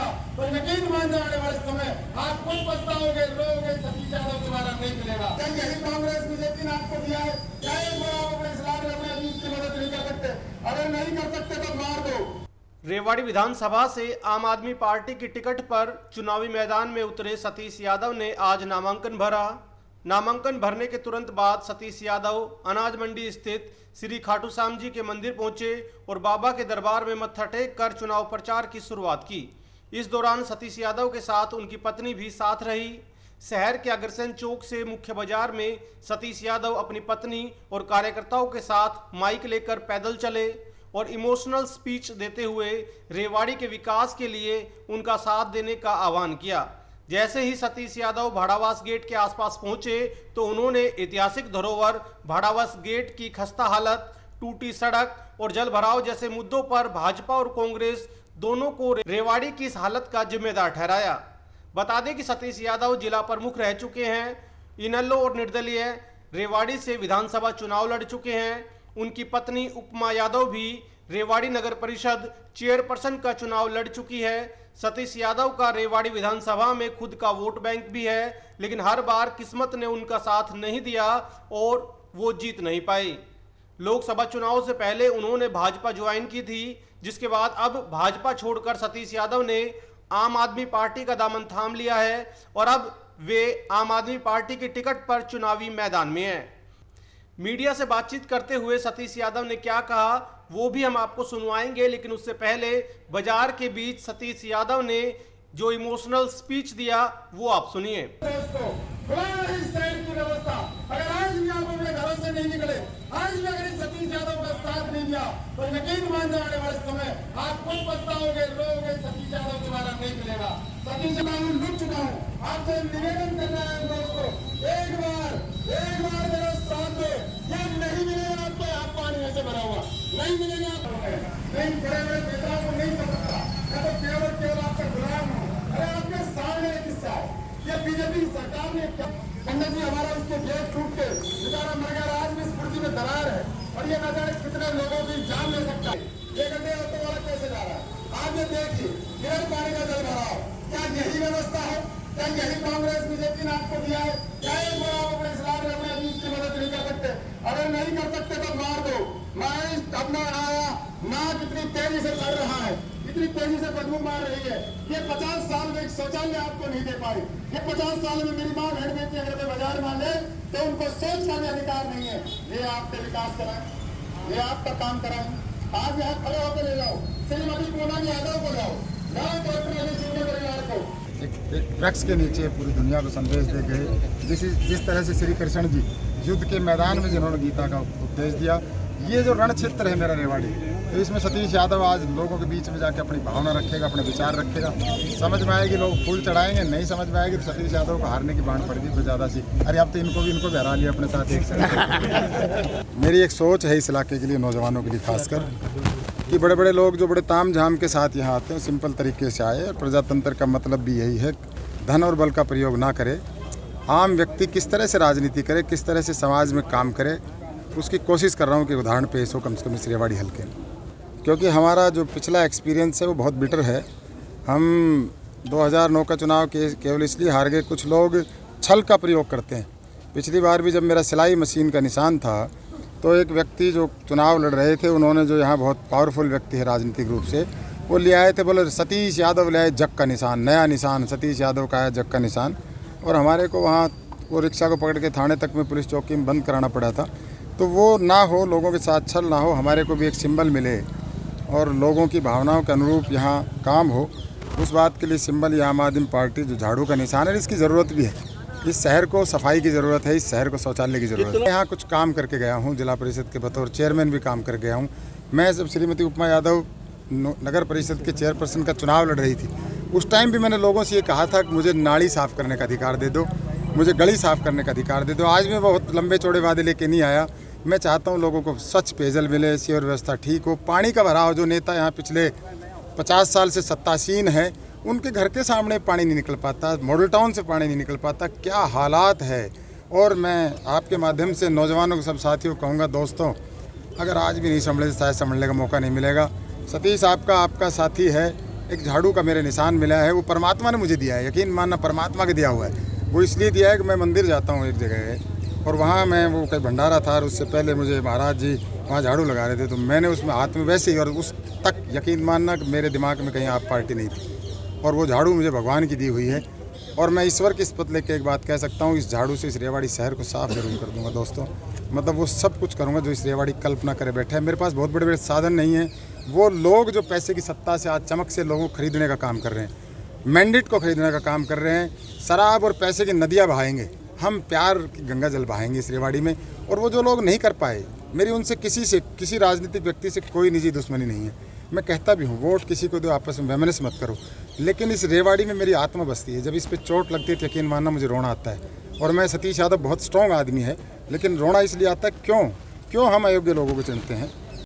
मिलेगा तो यकीन मानने आने वाले समय आप खुद पछताओगे, रोओगे, सतीश यादव दोबारा नहीं मिलेगा। यही कांग्रेस बीजेपी ने आपको दिया है, क्या एक बार आप अपने इस्लाम में अपने अजीज की मदद नहीं कर सकते? अगर नहीं कर सकते तो मार दो। रेवाड़ी विधानसभा से आम आदमी पार्टी की टिकट पर चुनावी मैदान में उतरे सतीश यादव ने आज नामांकन भरा। नामांकन भरने के तुरंत बाद सतीश यादव अनाज मंडी स्थित श्री खाटू श्याम जी के मंदिर पहुंचे और बाबा के दरबार में मत्था टेक कर चुनाव प्रचार की शुरुआत की। इस दौरान सतीश यादव के साथ उनकी पत्नी भी साथ रही। शहर के अग्रसेन चौक से मुख्य बाजार में सतीश यादव अपनी पत्नी और कार्यकर्ताओं के साथ माइक लेकर पैदल चले और इमोशनल स्पीच देते हुए रेवाड़ी के विकास के लिए उनका साथ देने का आह्वान किया। जैसे ही सतीश यादव भाड़ावास गेट के आसपास पहुंचे तो उन्होंने ऐतिहासिक धरोहर भाड़ावास गेट की खस्ता हालत, टूटी सड़क और जल भराव जैसे मुद्दों पर भाजपा और कांग्रेस दोनों को रेवाड़ी की इस हालत का जिम्मेदार ठहराया। बता दें कि सतीश यादव जिला प्रमुख रह चुके हैं। इनेलो और निर्दलीय रेवाड़ी से विधानसभा चुनाव लड़ चुके हैं। उनकी पत्नी उपमा यादव भी रेवाड़ी नगर परिषद चेयरपर्सन का चुनाव लड़ चुकी है। सतीश यादव का रेवाड़ी विधानसभा में खुद का वोट बैंक भी है, लेकिन हर बार किस्मत ने उनका साथ नहीं दिया और वो जीत नहीं पाए। लोकसभा चुनाव से पहले उन्होंने भाजपा ज्वाइन की थी, जिसके बाद अब भाजपा छोड़कर सतीश यादव ने आम आदमी पार्टी का दामन थाम लिया है और अब वे आम आदमी पार्टी की टिकट पर चुनावी मैदान में हैं। मीडिया से बातचीत करते हुए सतीश यादव ने क्या कहा वो भी हम आपको सुनवाएंगे, लेकिन उससे पहले बाजार के बीच सतीश यादव ने जो इमोशनल स्पीच दिया वो आप सुनिए। अगर आज भी आप अपने घरों से नहीं निकले, आज भी अगर सतीश यादव का साथ नहीं दिया तो यकीन मानने आने वाले समय आप खुद पछताओगे, रोओगे, सतीश यादव दोबारा नहीं मिलेगा। सतीश यादव लुट चुका हूँ, आपसे निवेदन करना है दोस्तों, एक बार मेरा साथ दो। ये नहीं मिलेगा आपको, आप पानी में से भरा हुआ नहीं मिलेगा। नहीं बड़े नेताओं को नहीं कर सकता, मैं तो केवल आपका गुलाम हूँ। अरे आपके सामने एक किस्सा है, ये बीजेपी सरकार ने पंडित जी हमारा उसके गेट टूट के बेचारा मर गया। आज भी स्फूर्ति में दरार है और ये न जाने कितने लोगों की जान ले सकता है। ये गड्ढे ऑटो वाला कैसे जा रहा है, आप ये देखिए, बिना पानी का जल भराव। क्या यही व्यवस्था है? क्या यही कांग्रेस बीजेपी ने आपको दिया है? क्या एक बार आप अपने इस्लाम में अपने अजीज की मदद नहीं कर सकते? अगर नहीं कर सकते तो मार दो। मैं अपना आया नाक इतनी तेजी से चढ़ रहा है, इतनी तेजी से बदबू मार रही है। ये 50 साल में एक शौचालय आपको नहीं दे पाई। ये 50 साल में मेरी माँ भेड़ बेची अगर मैं बाजार में ले तो उनको सोच का भी अधिकार नहीं है। ये आपके विकास कराएं, ये आपका काम कराएं। आज यहाँ खड़े होकर ले जाओ, श्रीमती पूनम यादव को जाओ, गाँव को अपने परिवार को एक वृक्ष के नीचे पूरी दुनिया को संदेश दे गए। जिस तरह से श्री कृष्ण जी युद्ध के मैदान में जिन्होंने गीता का उपदेश दिया, ये जो रण क्षेत्र है मेरा रेवाड़ी, तो इसमें सतीश यादव आज लोगों के बीच में जाके अपनी भावना रखेगा, अपने विचार रखेगा। समझ में आएगी लोग फूल चढ़ाएंगे, नहीं समझ में आएगी तो सतीश यादव को हारने की बांध पड़ेगी कुछ ज़्यादा सी। अरे अब तो इनको भी हरा लिया अपने साथ एक साथ। मेरी एक सोच है इस इलाके के लिए, नौजवानों के लिए खासकर, कि बड़े बड़े लोग जो बड़े ताम झाम के साथ यहाँ आते हैं सिंपल तरीके से आए। और प्रजातंत्र का मतलब भी यही है, धन और बल का प्रयोग ना करे, आम व्यक्ति किस तरह से राजनीति करे, किस तरह से समाज में काम करे, उसकी कोशिश कर रहा हूँ कि उदाहरण पेश हो कम से कम इस रेवाड़ी हल्के। क्योंकि हमारा जो पिछला एक्सपीरियंस है वो बहुत बिटर है। हम 2009 का चुनाव केवल इसलिए हार गए, कुछ लोग छल का प्रयोग करते हैं। पिछली बार भी जब मेरा सिलाई मशीन का निशान था तो एक व्यक्ति जो चुनाव लड़ रहे थे, उन्होंने जो यहाँ बहुत पावरफुल व्यक्ति है राजनीतिक रूप से, वो ले आए थे, बोले सतीश यादव ले आए जग का निशान, नया निशान सतीश यादव का आया जग का निशान। और हमारे को वहाँ वो रिक्शा को पकड़ के थाने तक में पुलिस चौकी में बंद कराना पड़ा था। तो वो ना हो, लोगों के साथ छल ना हो, हमारे को भी एक सिंबल मिले और लोगों की भावनाओं के अनुरूप यहाँ काम हो, उस बात के लिए सिंबल ये आम आदमी पार्टी जो झाड़ू का निशान है, इसकी ज़रूरत भी है। इस शहर को सफाई की ज़रूरत है, इस शहर को शौचालय की ज़रूरत है। यहाँ कुछ काम करके गया हूँ, जिला परिषद के बतौर चेयरमैन भी काम कर गया हूँ। मैं जब श्रीमती उपमा यादव नगर परिषद के चेयरपर्सन का चुनाव लड़ रही थी, उस टाइम भी मैंने लोगों से ये कहा था कि मुझे नाली साफ़ करने का अधिकार दे दो, मुझे गली साफ़ करने का अधिकार दे दो। आज मैं बहुत लंबे चौड़े वादे लेके नहीं आया। मैं चाहता हूँ लोगों को स्वच्छ पेयजल मिले, सीवर व्यवस्था ठीक हो, पानी का भराव। जो नेता यहाँ पिछले 50 साल से सत्तासीन है, उनके घर के सामने पानी नहीं निकल पाता, मॉडल टाउन से पानी नहीं निकल पाता, क्या हालात है। और मैं आपके माध्यम से नौजवानों को, सब साथियों को कहूँगा, दोस्तों अगर आज भी नहीं संभले तो शायद संभलने का मौका नहीं मिलेगा। सतीश आपका साथी है, एक झाड़ू का मेरे निशान मिला है, वो परमात्मा ने मुझे दिया है। यकीन मानना, परमात्मा के दिया हुआ है। वो इसलिए दिया है कि मैं मंदिर जाता हूँ एक जगह और वहाँ मैं वो कहीं भंडारा था और उससे पहले मुझे महाराज जी वहाँ झाड़ू लगा रहे थे, तो मैंने उसमें हाथ में वैसे ही, और उस तक यकीन मानना कि मेरे दिमाग में कहीं आप पार्टी नहीं थी, और वो झाड़ू मुझे भगवान की दी हुई है। और मैं ईश्वर की शपथ लेकर एक बात कह सकता हूँ, इस झाड़ू से इस रेवाड़ी शहर को साफ जरूर कर दूंगा दोस्तों। मतलब वो सब कुछ करूँगा जो इस रेवाड़ी कल्पना करे बैठे है। मेरे पास बहुत बड़े बड़े साधन नहीं हैं। वो लोग जो पैसे की सत्ता से, आज चमक से लोगों को खरीदने का काम कर रहे हैं, मैंडेट को खरीदने का काम कर रहे हैं, शराब और पैसे की नदियाँ बहाएंगे, हम प्यार की गंगा जल बहाएंगे इस रेवाड़ी में। और वो जो लोग नहीं कर पाए, मेरी उनसे किसी राजनीतिक व्यक्ति से कोई निजी दुश्मनी नहीं है। मैं कहता भी हूँ, वोट किसी को दो, आपस में वैमनस मत करो, लेकिन इस रेवाड़ी में मेरी आत्मा बसती है। जब इस पर चोट लगती है तो यकीन मानना मुझे रोना आता है। और मैं, सतीश यादव बहुत स्ट्रॉन्ग आदमी है, लेकिन रोना इसलिए आता है क्यों हम अयोग्य लोगों को चुनते हैं।